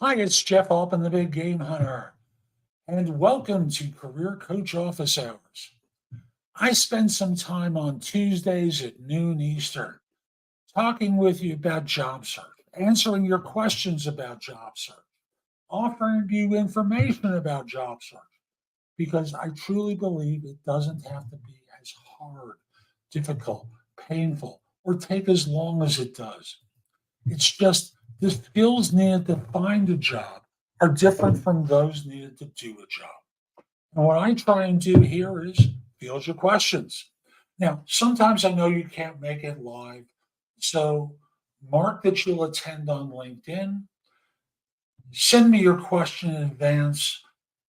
Hi, it's Jeff Altman, the Big Game Hunter, and welcome to Career Coach Office Hours. I spend some time on Tuesdays at noon Eastern talking with you about job search, answering your questions about job search, offering you information about job search, because I truly believe it doesn't have to be as hard, difficult, painful, or take as long as it does. It's just the skills needed to find a job are different from those needed to do a job. And what I try and do here is field your questions. Now, sometimes I know you can't make it live, so mark that you'll attend on LinkedIn. Send me your question in advance.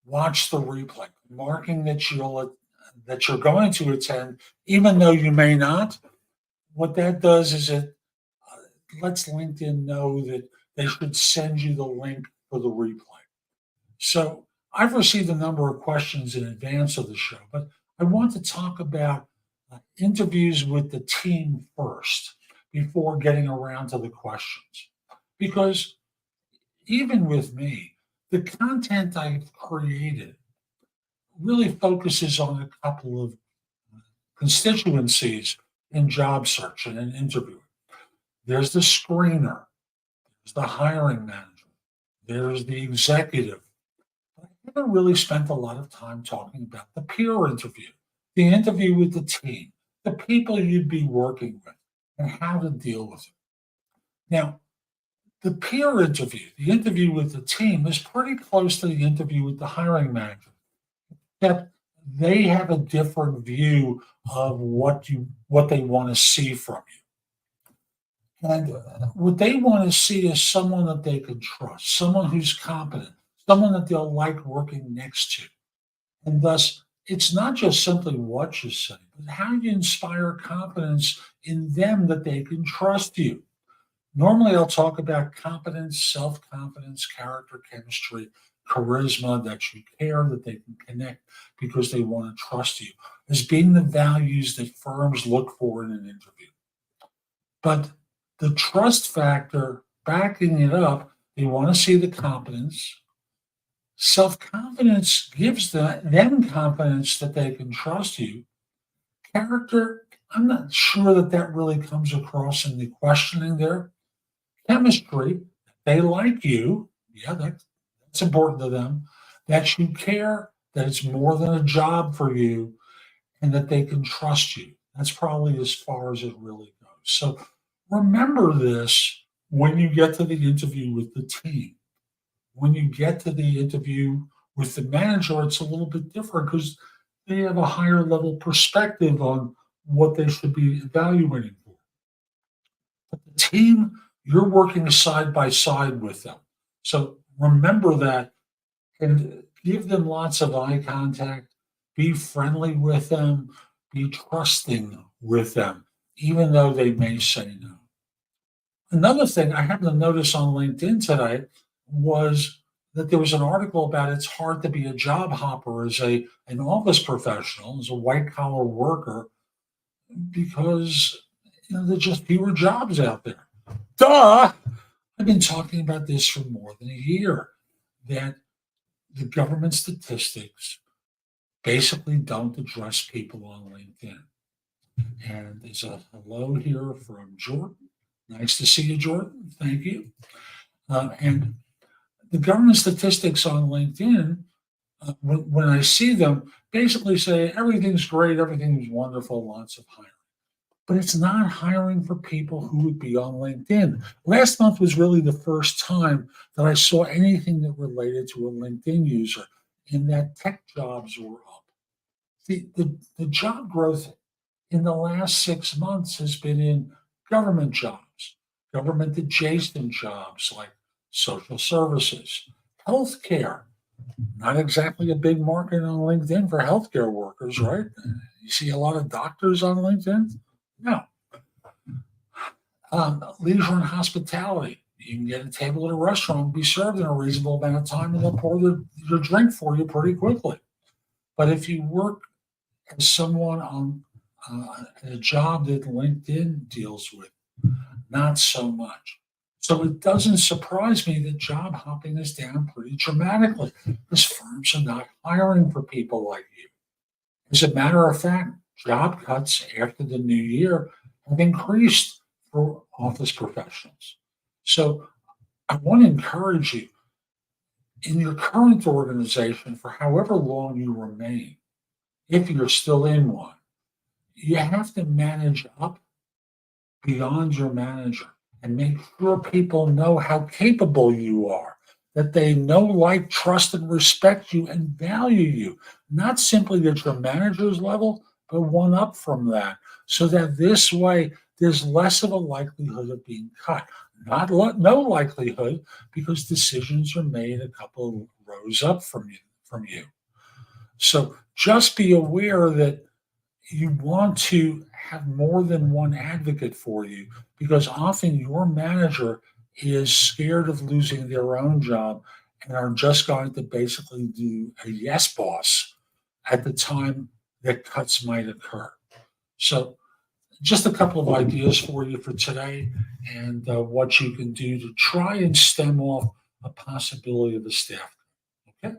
Watch the replay, marking that you're going to attend, even though you may not. What that does is it lets LinkedIn know that they should send you the link for the replay. So I've received a number of questions in advance of the show, but I want to talk about interviews with the team first before getting around to the questions. Because even with me, the content I've created really focuses on a couple of constituencies in job search and in interviewing. There's the screener, there's the hiring manager, there's the executive. I haven't really spent a lot of time talking about the peer interview, the interview with the team, the people you'd be working with, and how to deal with it. Now, the peer interview, the interview with the team, is pretty close to the interview with the hiring manager, except they have a different view of what they want to see from you. And what they want to see is someone that they can trust, someone who's competent, someone that they'll like working next to. And thus, it's not just simply what you say, but how you inspire confidence in them that they can trust you. Normally, I'll talk about competence, self confidence, character, chemistry, charisma, that you care, that they can connect because they want to trust you, as being the values that firms look for in an interview. But the trust factor, backing it up, they want to see the competence. Self confidence gives them confidence that they can trust you. Character, I'm not sure that that really comes across in the questioning there. Chemistry, they like you. Yeah, that's important to them. That you care, that it's more than a job for you, and that they can trust you. That's probably as far as it really goes. So remember this when you get to the interview with the team. When you get to the interview with the manager, it's a little bit different because they have a higher level perspective on what they should be evaluating for. But the team, you're working side by side with them. So remember that and give them lots of eye contact, be friendly with them, be trusting with them, even though they may say no. Another thing I happened to notice on LinkedIn today was that there was an article about it's hard to be a job hopper as an office professional, as a white collar worker, because there's just fewer jobs out there. Duh! I've been talking about this for more than a year. That the government statistics basically don't address people on LinkedIn. And there's a hello here from Jordan. Nice to see you, Jordan. Thank you. And the government statistics on LinkedIn, when I see them, basically say everything's great, everything's wonderful, lots of hiring. But it's not hiring for people who would be on LinkedIn. Last month was really the first time that I saw anything that related to a LinkedIn user, in that tech jobs were up. The job growth in the last 6 months has been in government jobs, government adjacent jobs like social services, healthcare. Not exactly a big market on LinkedIn for healthcare workers, right? You see a lot of doctors on LinkedIn? No. Leisure and hospitality. You can get a table at a restaurant, be served in a reasonable amount of time, and they'll pour your drink for you pretty quickly. But if you work as someone on a job that LinkedIn deals with, not so much. So it doesn't surprise me that job hopping is down pretty dramatically because firms are not hiring for people like you. As a matter of fact, job cuts after the new year have increased for office professionals. So I want to encourage you in your current organization for however long you remain, if you're still in one, you have to manage up beyond your manager and make sure people know how capable you are, that they know, like, trust, and respect you and value you, not simply at your manager's level, but one up from that, so that this way there's less of a likelihood of being cut. No likelihood because decisions are made a couple of rows up from you. So just be aware that you want to have more than one advocate for you because often your manager is scared of losing their own job and are just going to basically do a yes boss at the time that cuts might occur. So, just a couple of ideas for you for today and what you can do to try and stem off a possibility of a staff. Okay.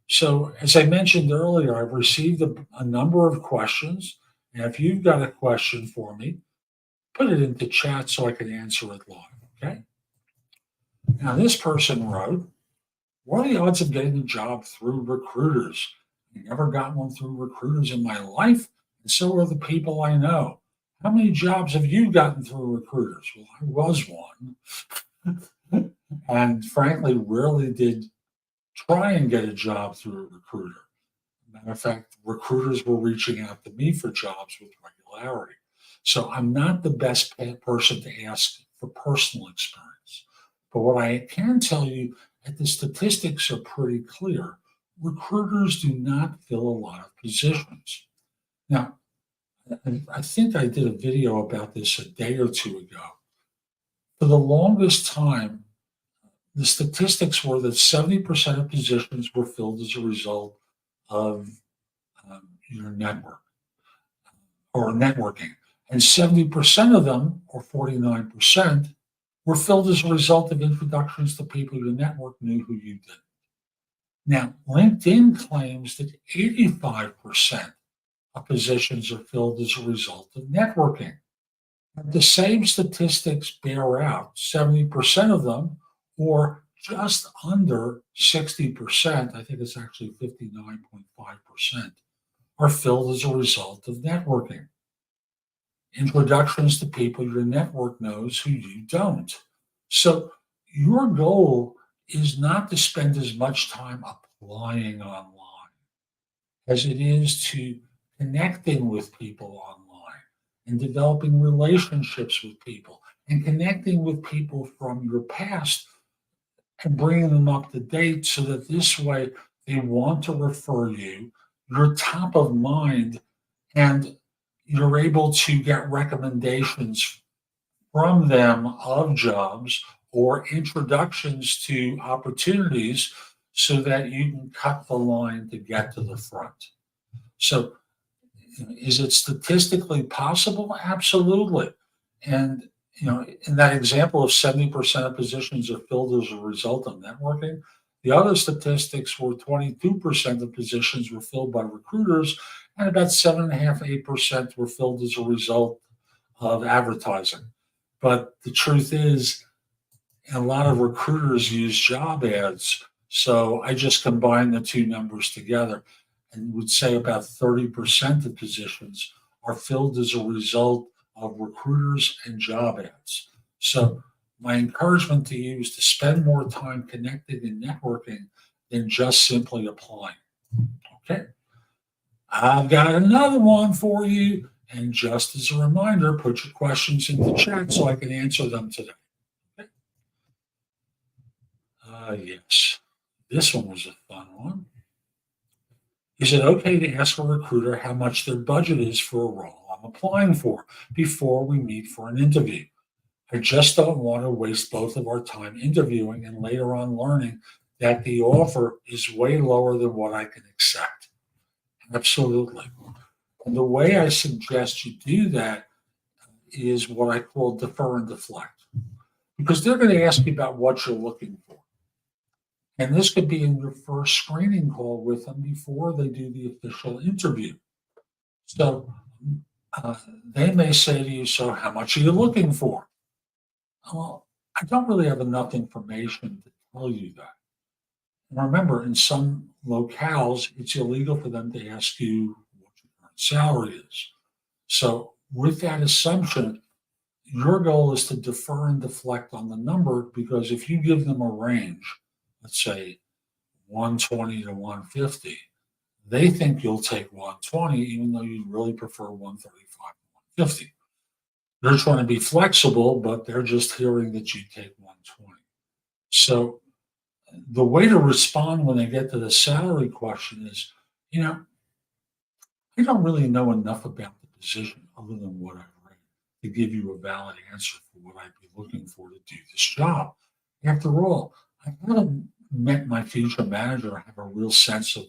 So, as I mentioned earlier, I've received a number of questions. And if you've got a question for me, put it into chat so I can answer it live. Okay. Now, this person wrote, what are the odds of getting a job through recruiters? I never got one through recruiters in my life, and so are the people I know. How many jobs have you gotten through recruiters? Well, I was one. And frankly, rarely did try and get a job through a recruiter. Matter of fact, recruiters were reaching out to me for jobs with regularity. So I'm not the best person to ask for personal experience. But what I can tell you, that the statistics are pretty clear. Recruiters do not fill a lot of positions. Now, I think I did a video about this a day or two ago. For the longest time, the statistics were that 70% of positions were filled as a result of your network or networking. And 70% of them, or 49%, were filled as a result of introductions to people your network knew who you did. Now, LinkedIn claims that 85% of positions are filled as a result of networking. And the same statistics bear out 70% of them, or just under 60%, I think it's actually 59.5%, are filled as a result of networking. Introductions to people your network knows who you don't. So your goal is not to spend as much time applying online as it is to connecting with people online and developing relationships with people and connecting with people from your past and bringing them up to date so that this way they want to refer you, you're top of mind, and you're able to get recommendations from them of jobs or introductions to opportunities so that you can cut the line to get to the front. So, is it statistically possible? Absolutely. And in that example of 70% of positions are filled as a result of networking, the other statistics were 22% of positions were filled by recruiters, and about 7.5, 8% were filled as a result of advertising. But the truth is, a lot of recruiters use job ads. So I just combined the two numbers together and would say about 30% of positions are filled as a result of recruiters and job ads. So my encouragement to you is to spend more time connecting and networking than just simply applying. Okay. I've got another one for you. And just as a reminder, put your questions in the chat so I can answer them today. Okay. Yes, this one was a fun one. Is it okay to ask a recruiter how much their budget is for a role I'm applying for before we meet for an interview? I just don't want to waste both of our time interviewing and later on learning that the offer is way lower than what I can accept. Absolutely. And the way I suggest you do that is what I call defer and deflect. because they're going to ask you about what you're looking for. And this could be in your first screening call with them before they do the official interview. So uh, they may say to you, so how much are you looking for? Well, I don't really have enough information to tell you that. And remember, in some locales, it's illegal for them to ask you what your current salary is. So, with that assumption, your goal is to defer and deflect on the number because if you give them a range, let's say 120 to 150, they think you'll take 120, even though you really prefer 135 to 150. They're trying to be flexible, but they're just hearing that you take 120. So the way to respond when they get to the salary question is, you know, I don't really know enough about the position other than what I've read to give you a valid answer for what I'd be looking for to do this job. After all, I haven't met my future manager. I have a real sense of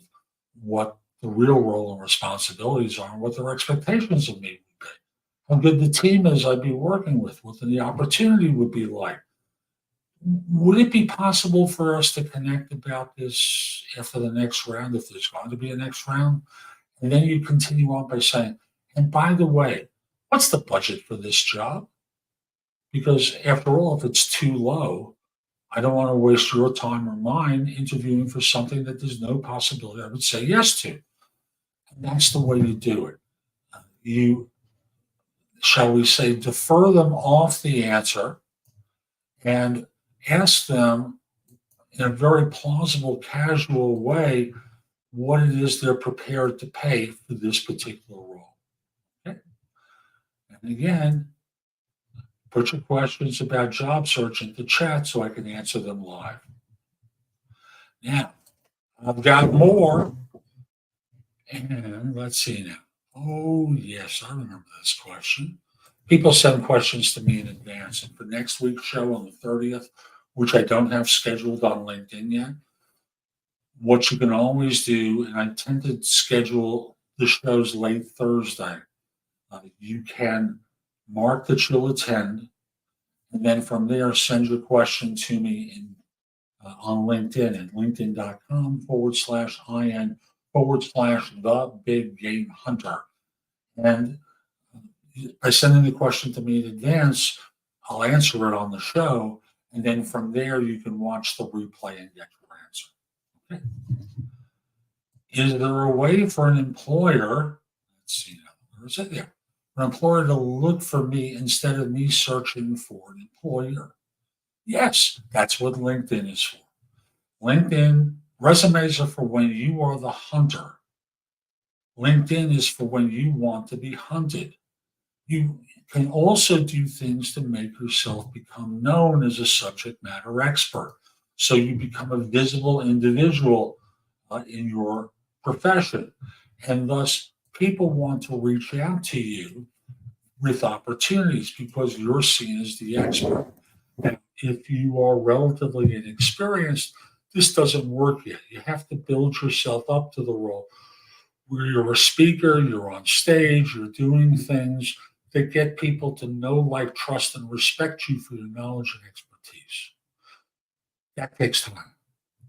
what the real role and responsibilities are and what their expectations of me would be. How good the team is I'd be working with, what the opportunity would be like. Would it be possible for us to connect about this after the next round, if there's going to be a next round? And then you continue on by saying, and by the way, what's the budget for this job? Because after all, if it's too low, I don't want to waste your time or mine interviewing for something that there's no possibility I would say yes to. And that's the way you do it. You, shall we say, defer them off the answer and ask them in a very plausible, casual way what it is they're prepared to pay for this particular role. Okay? And again, put your questions about job search into chat so I can answer them live. Now, I've got more, and let's see now. Oh, yes, I remember this question. People send questions to me in advance, and for next week's show on the 30th, which I don't have scheduled on LinkedIn yet, what you can always do, and I tend to schedule the shows late Thursday, you can mark that you'll attend, and then from there, send your question to me on LinkedIn at linkedin.com/IN/the big game hunter. And by sending the question to me in advance, I'll answer it on the show. And then from there, you can watch the replay and get your answer. Okay. Is there a way for an employer, let's see, where is it there? An employer to look for me instead of me searching for an employer? Yes, that's what LinkedIn is for. LinkedIn resumes are for when you are the hunter. LinkedIn is for when you want to be hunted. You can also do things to make yourself become known as a subject matter expert. So you become a visible individual in your profession. And thus, people want to reach out to you with opportunities because you're seen as the expert. And if you are relatively inexperienced, this doesn't work yet. You have to build yourself up to the role where you're a speaker, you're on stage, you're doing things that get people to know, like, trust, and respect you for your knowledge and expertise. That takes time.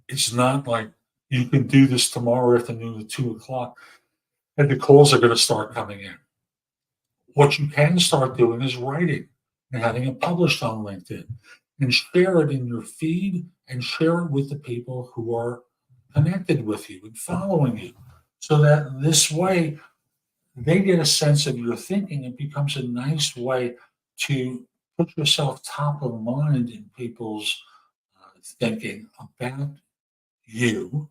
It's not like you can do this tomorrow afternoon at 2 o'clock and the calls are going to start coming in. What you can start doing is writing and having it published on LinkedIn and share it in your feed and share it with the people who are connected with you and following you so that this way they get a sense of your thinking. It becomes a nice way to put yourself top of mind in people's thinking about you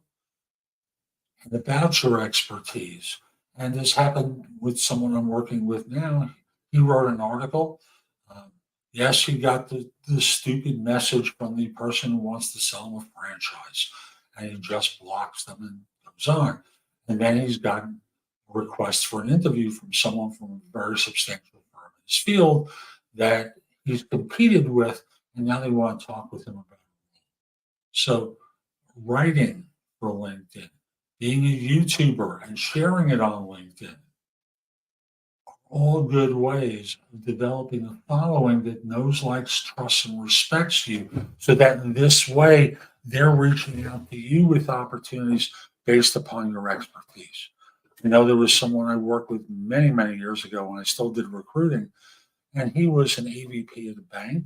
and about your expertise. And this happened with someone I'm working with now. He wrote an article. Um, yes, he got the stupid message from the person who wants to sell him a franchise, and he just blocks them and goes on. And then he's gotten requests for an interview from someone from a very substantial firm in his field that he's competed with, and now they want to talk with him about it. So, writing for LinkedIn, being a YouTuber and sharing it on LinkedIn are all good ways of developing a following that knows, likes, trusts, and respects you, so that in this way, they're reaching out to you with opportunities based upon your expertise. There was someone I worked with many, many years ago when I still did recruiting, and he was an AVP at a bank,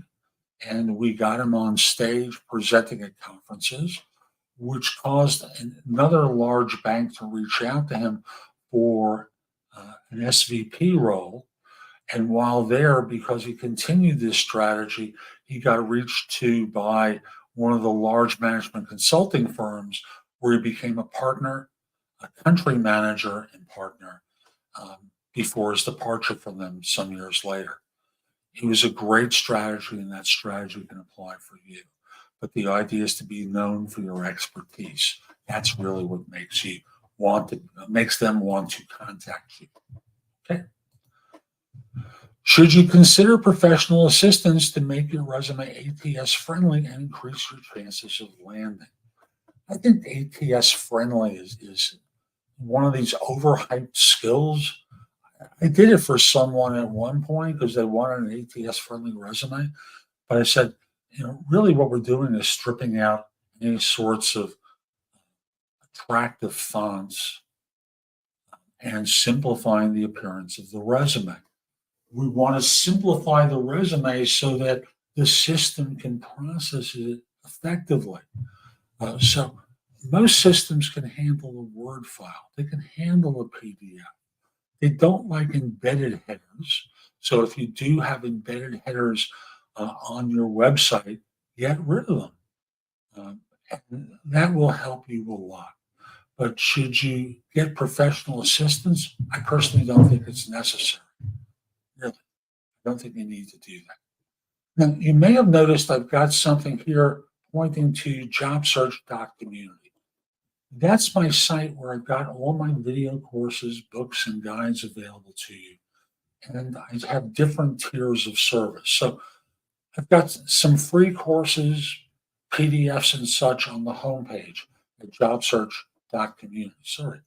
and we got him on stage presenting at conferences, which caused another large bank to reach out to him for an SVP role. And while there, because he continued this strategy, he got reached to by one of the large management consulting firms where he became a partner, a country manager and partner before his departure from them some years later. It was a great strategy, and that strategy can apply for you. But the idea is to be known for your expertise. That's really what makes them want to contact you. Okay. Should you consider professional assistance to make your resume ATS friendly and increase your chances of landing? I think ATS friendly is one of these overhyped skills. I did it for someone at one point because they wanted an ATS friendly resume. But I said, really what we're doing is stripping out any sorts of attractive fonts and simplifying the appearance of the resume. We want to simplify the resume so that the system can process it effectively. So most systems can handle a Word file. They can handle a PDF. They don't like embedded headers. So if you do have embedded headers on your website, get rid of them. And that will help you a lot. But should you get professional assistance? I personally don't think it's necessary. Really, I don't think you need to do that. Now, you may have noticed I've got something here pointing to jobsearch.community. That's my site where I've got all my video courses, books, and guides available to you. And I have different tiers of service. So I've got some free courses, PDFs, and such on the homepage at jobsearch.community. Sorry.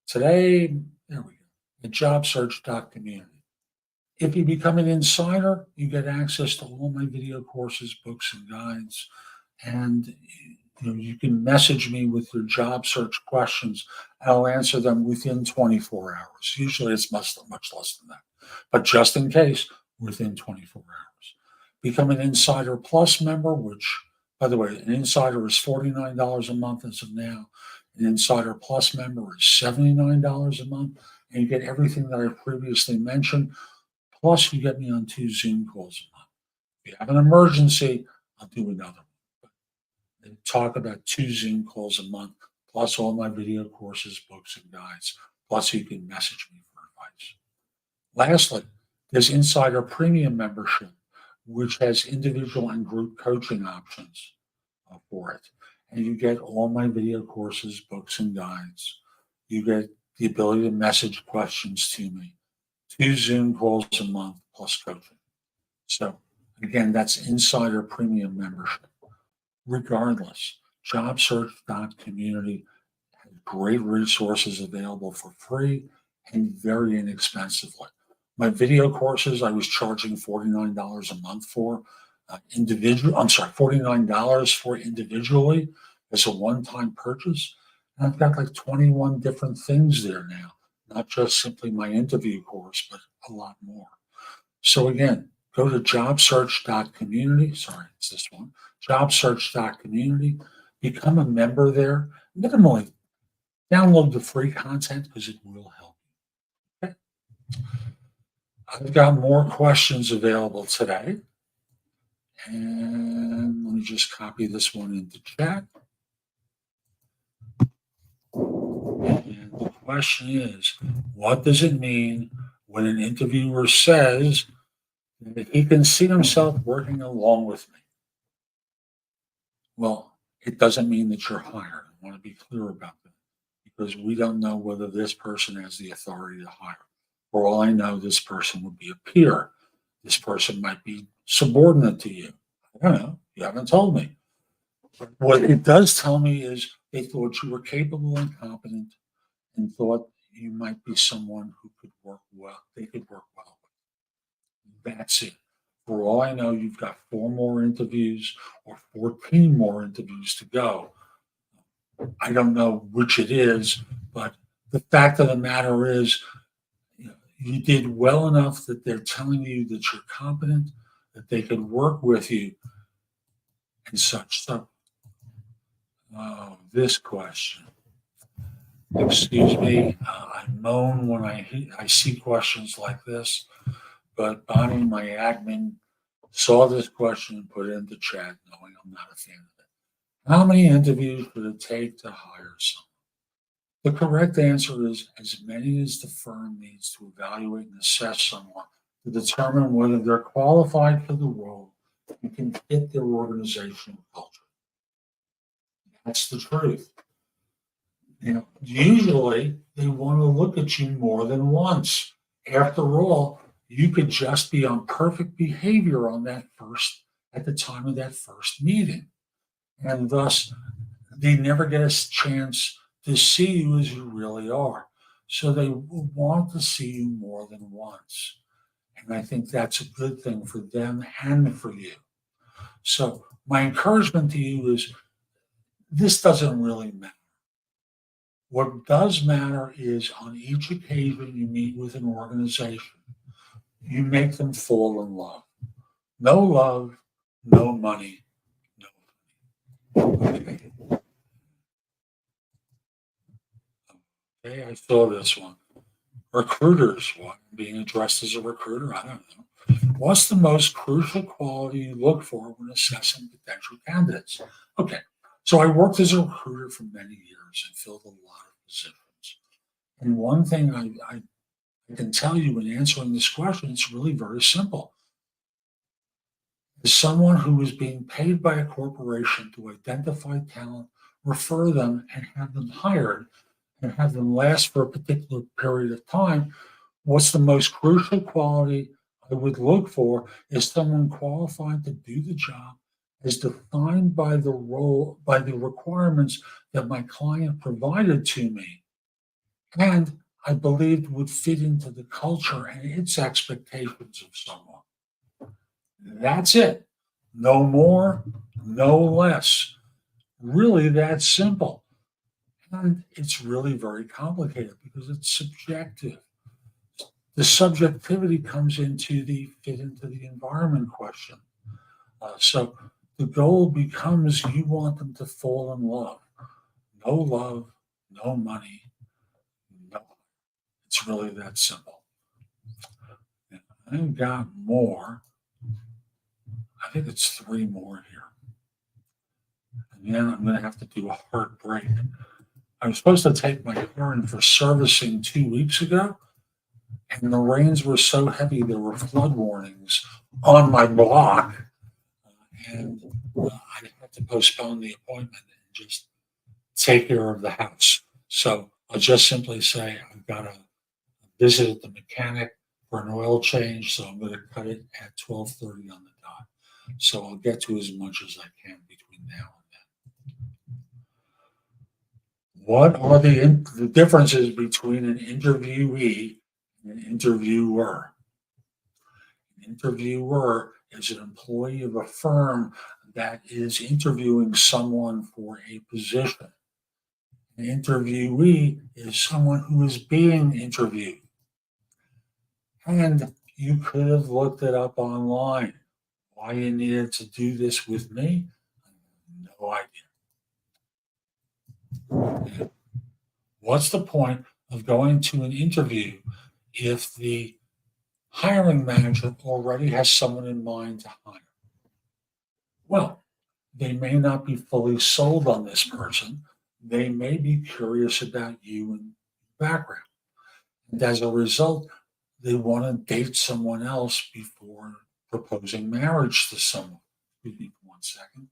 Today, there we go, at jobsearch.community. If you become an insider, you get access to all my video courses, books, and guides. And you can message me with your job search questions. I'll answer them within 24 hours. Usually it's much less than that. But just in case, within 24 hours. Become an Insider Plus member, which, by the way, an Insider is $49 a month as of now. An Insider Plus member is $79 a month. And you get everything that I previously mentioned. Plus, you get me on 2 Zoom calls a month. If you have an emergency, I'll do another one. They talk about 2 Zoom calls a month, plus all my video courses, books, and guides. Plus, you can message me for advice. Lastly, there's Insider Premium membership, which has individual and group coaching options for it. And you get all my video courses, books, and guides. You get the ability to message questions to me. 2 Zoom calls a month plus coaching. So again, that's Insider Premium membership. Regardless, jobsearch.community has great resources available for free and very inexpensively. My video courses, I was charging $49 a month for $49 for individually as a one-time purchase. And I've got like 21 different things there now, not just simply my interview course, but a lot more. So again, go to jobsearch.community. Sorry, it's this one. Jobsearch.community. Become a member there. Minimally, download the free content because it will help you. Okay. I've got more questions available today. And let me just copy this one into chat. And the question is, what does it mean when an interviewer says that he can see himself working along with me? Well, it doesn't mean that you're hired. I want to be clear about that because we don't know whether this person has the authority to hire. For all I know, this person would be a peer. This person might be subordinate to you. I don't know. You haven't told me. But what it does tell me is they thought you were capable and competent and thought you might be someone who could work well. They could work well That's it. For all I know, you've got four more interviews or 14 more interviews to go. I don't know which it is, but the fact of the matter is, you did well enough that they're telling you that you're competent, that they could work with you and such. So, this question. Excuse me, I moan when I see questions like this, but Bonnie, my admin, saw this question and put it into chat, knowing I'm not a fan of it. How many interviews would it take to hire someone? The correct answer is as many as the firm needs to evaluate and assess someone to determine whether they're qualified for the role and can fit their organizational culture. That's the truth. Usually they want to look at you more than once. After all, you could just be on perfect behavior at the time of that first meeting. And thus they never get a chance to see you as you really are. So they want to see you more than once. And I think that's a good thing for them and for you. So my encouragement to you is this doesn't really matter. What does matter is on each occasion you meet with an organization, you make them fall in love. No love, no money, no money. Okay, I saw this one. Recruiters, what, being addressed as a recruiter? I don't know. What's the most crucial quality you look for when assessing potential candidates? Okay, so I worked as a recruiter for many years and filled a lot of positions. And one thing I can tell you in answering this question, it's really very simple. As someone who is being paid by a corporation to identify talent, refer them, and have them hired, and have them last for a particular period of time, what's the most crucial quality I would look for is someone qualified to do the job as defined by the role, by the requirements that my client provided to me, and I believed would fit into the culture and its expectations of someone. That's it. No more, no less. Really that simple. And it's really very complicated because it's subjective. The subjectivity comes into the fit into the environment question. So the goal becomes you want them to fall in love. No love, no money, no. It's really that simple. And I've got more. I think it's three more here. And then I'm going to have to do a heartbreak. I was supposed to take my car in for servicing 2 weeks ago, and the rains were so heavy there were flood warnings on my block, and I had to postpone the appointment and just take care of the house. So I'll just simply say I've got to visit the mechanic for an oil change, so I'm going to cut it at 12:30 on the dot. So I'll get to as much as I can between now and then. What are the differences between an interviewee and an interviewer? An interviewer is an employee of a firm that is interviewing someone for a position. An interviewee is someone who is being interviewed. And you could have looked it up online. Why you needed to do this with me? No idea. What's the point of going to an interview if the hiring manager already has someone in mind to hire? Well, they may not be fully sold on this person. They may be curious about you and background. And as a result, they want to date someone else before proposing marriage to someone. Excuse me for 1 second.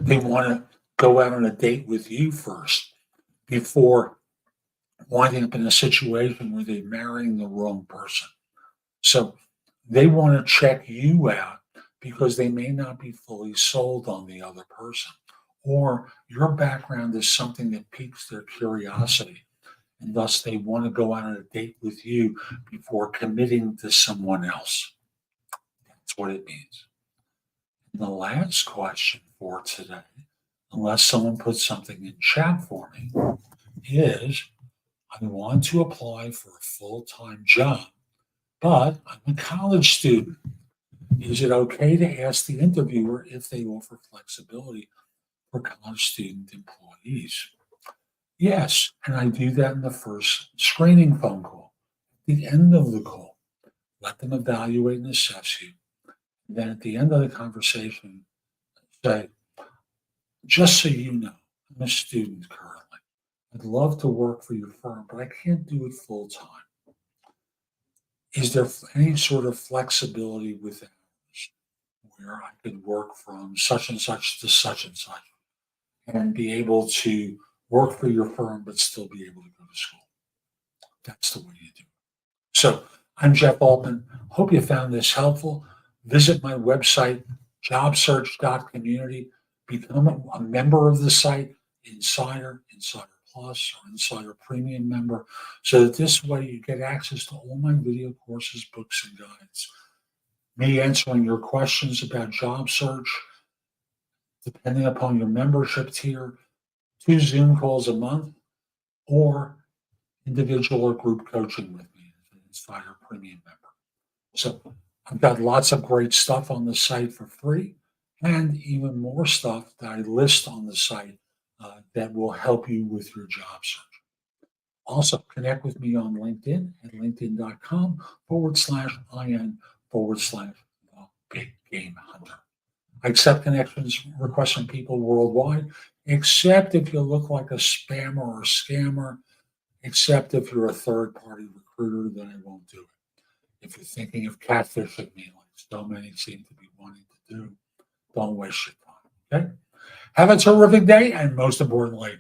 They want to go out on a date with you first before winding up in a situation where they're marrying the wrong person. So they want to check you out because they may not be fully sold on the other person, or your background is something that piques their curiosity. and thus they want to go out on a date with you before committing to someone else. That's what it means. And the last question for today, unless someone puts something in chat for me, is I want to apply for a full-time job, but I'm a college student. Is it okay to ask the interviewer if they offer flexibility for college student employees? Yes, and I do that in the first screening phone call. At the end of the call, let them evaluate and assess you. Then at the end of the conversation, say, just so you know, I'm a student currently. I'd love to work for your firm, but I can't do it full time. Is there any sort of flexibility with hours where I could work from such and such to such and such and be able to work for your firm, but still be able to go to school? That's the way you do it. So I'm Jeff Altman. Hope you found this helpful. Visit my website, jobsearch.community. Become a member of the site, Insider, Insider Plus, or Insider Premium member, so that this way you get access to all my video courses, books, and guides. Me answering your questions about job search, depending upon your membership tier, 2 Zoom calls a month, or individual or group coaching with me as an Insider Premium member. So I've got lots of great stuff on the site for free and even more stuff that I list on the site that will help you with your job search. Also, connect with me on LinkedIn at linkedin.com/IN/the big game hunter. I accept connections requests from people worldwide, except if you look like a spammer or scammer, except if you're a third party recruiter, then I won't do it. If you're thinking of catfishing me, like so many seem to be wanting to do, don't waste your time. Okay? Have a terrific day, and most importantly,